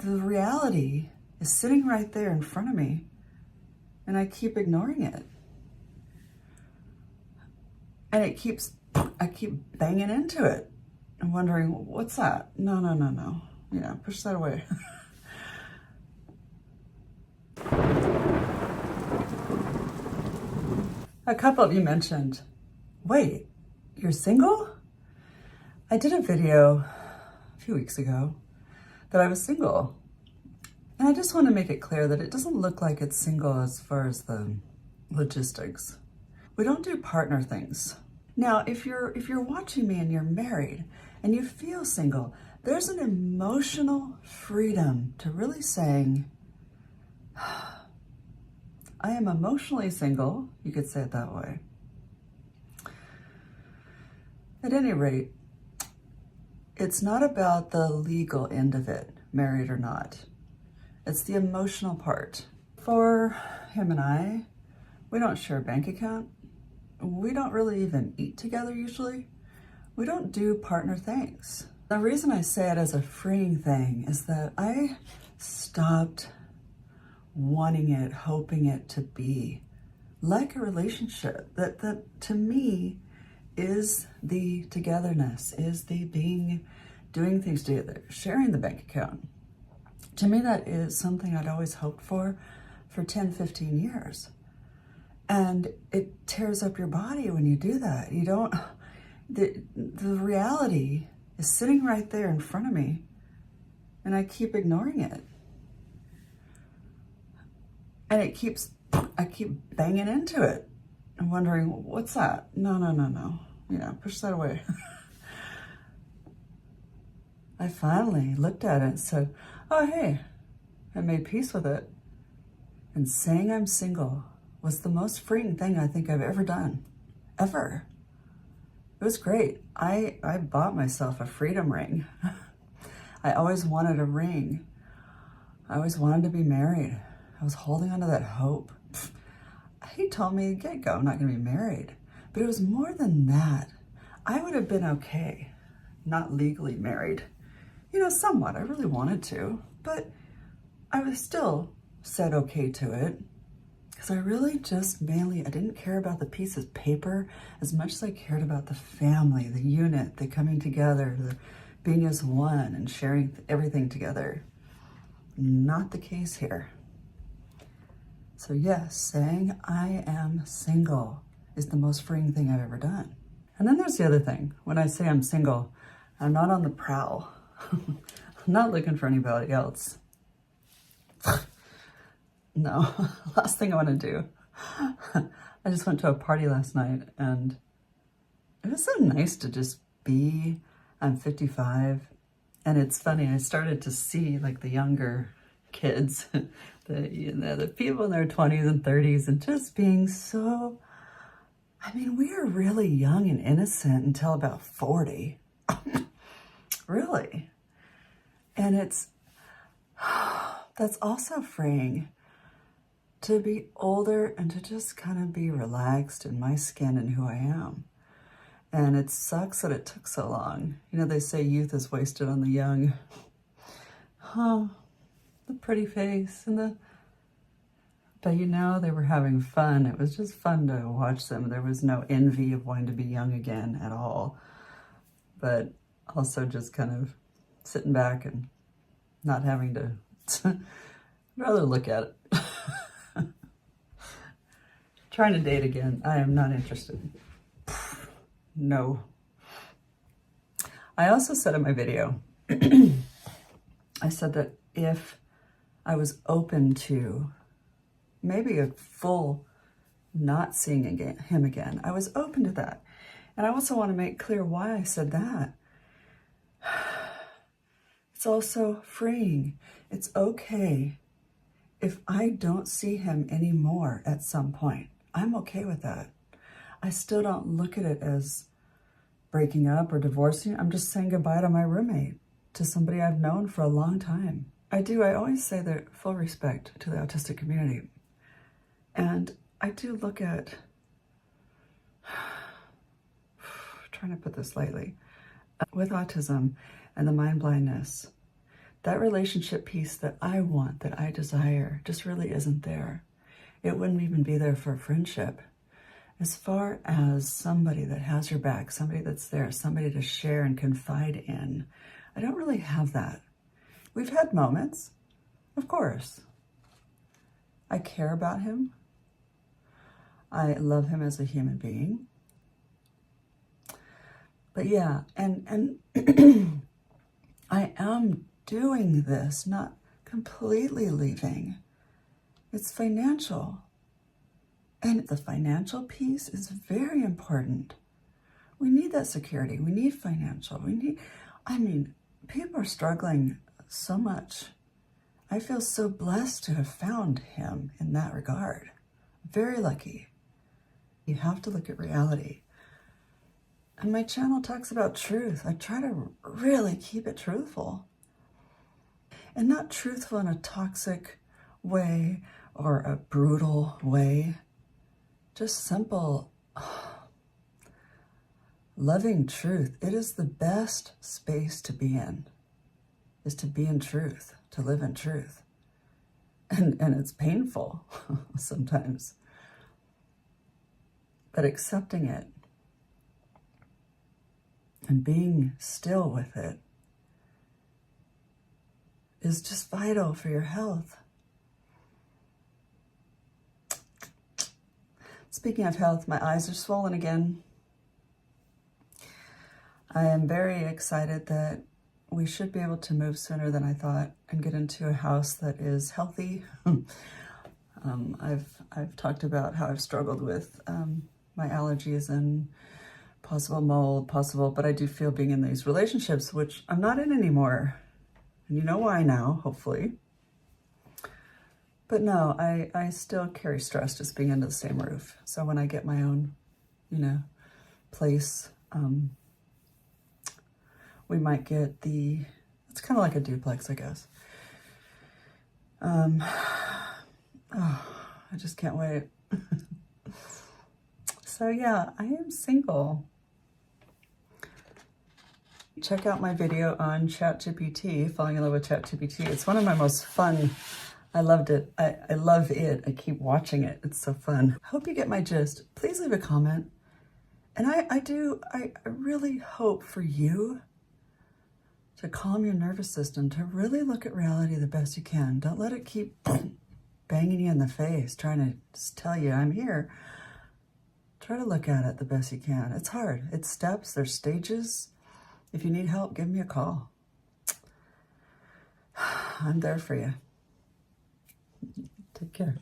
the reality is sitting right there in front of me, and I keep ignoring it. And I keep banging into it. I'm wondering, what's that? No. Yeah, push that away. A couple of you mentioned, wait, you're single? I did a video a few weeks ago that I was single. And I just want to make it clear that it doesn't look like it's single as far as the logistics. We don't do partner things. Now, if you're watching me and you're married and you feel single, there's an emotional freedom to really saying, I am emotionally single. You could say it that way. At any rate, it's not about the legal end of it, married or not. It's the emotional part. For him and I, we don't share a bank account. We don't really even eat together usually. We don't do partner things. The reason I say it as a freeing thing is that I stopped wanting it, hoping it to be like a relationship. That to me is the togetherness, is the doing things together, sharing the bank account. To me, that is something I'd always hoped for 10, 15 years. And it tears up your body when you do that. You don't, the reality is sitting right there in front of me, and I keep ignoring it. And I keep banging into it. I'm wondering, what's that? No. Yeah, push that away. I finally looked at it and said, oh, hey, I made peace with it. And saying I'm single was the most freeing thing I think I've ever done, ever. It was great. I bought myself a freedom ring. I always wanted a ring. I always wanted to be married. I was holding on to that hope. He told me, get go, I'm not gonna be married. But it was more than that. I would have been okay, not legally married. Somewhat, I really wanted to, but I was still said okay to it. Because I really I didn't care about the piece of paper as much as I cared about the family, the unit, the coming together, the being as one and sharing everything together. Not the case here. So yes, saying I am single is the most freeing thing I've ever done. And then there's the other thing. When I say I'm single, I'm not on the prowl. I'm not looking for anybody else. No, last thing I want to do. I just went to a party last night and it was so nice to just be. I'm 55 and it's funny, I started to see like the younger kids, the people in their 20s and 30s and just being so, we are really young and innocent until about 40. Really. And that's also freeing to be older and to just kind of be relaxed in my skin and who I am. And it sucks that it took so long. They say youth is wasted on the young. The pretty face and but they were having fun. It was just fun to watch them. There was no envy of wanting to be young again at all. But also just kind of sitting back and not having to rather look at it. Trying to date again. I am not interested. No. I also said in my video, I said that if I was open to maybe a full not seeing him again, I was open to that. And I also want to make clear why I said that. It's also freeing. It's okay if I don't see him anymore at some point. I'm okay with that. I still don't look at it as breaking up or divorcing. I'm just saying goodbye to my roommate, to somebody I've known for a long time. I always say that full respect to the autistic community. And I do look at, trying to put this lightly, with autism and the mind-blindness, That relationship piece that I want, that I desire, just really isn't there. It wouldn't even be there for a friendship. As far as somebody that has your back, somebody that's there, somebody to share and confide in, I don't really have that. We've had moments, of course. I care about him. I love him as a human being. But yeah, and I am doing this, not completely leaving. It's financial. And the financial piece is very important. We need that security. We need financial. People are struggling so much. I feel so blessed to have found him in that regard. Very lucky. You have to look at reality. And my channel talks about truth. I try to really keep it truthful. And not truthful in a toxic way or a brutal way. Just simple, loving truth. It is the best space to be in, is to be in truth, to live in truth. And it's painful sometimes. But accepting it and being still with it is just vital for your health. Speaking of health, my eyes are swollen again. I am very excited that we should be able to move sooner than I thought and get into a house that is healthy. I've talked about how I've struggled with my allergies and possible mold, but I do feel being in these relationships, which I'm not in anymore. And you know why now, hopefully. But no, I still carry stress just being under the same roof. So when I get my own, place, we might get it's kind of like a duplex, I guess. I just can't wait. So yeah, I am single. Check out my video on ChatGPT, falling in love with ChatGPT. It's one of my most fun. I loved it. I love it. I keep watching it. It's so fun. Hope you get my gist. Please leave a comment. And I really hope for you to calm your nervous system, to really look at reality the best you can. Don't let it keep banging you in the face, trying to just tell you I'm here. Try to look at it the best you can. It's hard. It's steps. There's stages. If you need help, give me a call. I'm there for you. Take care.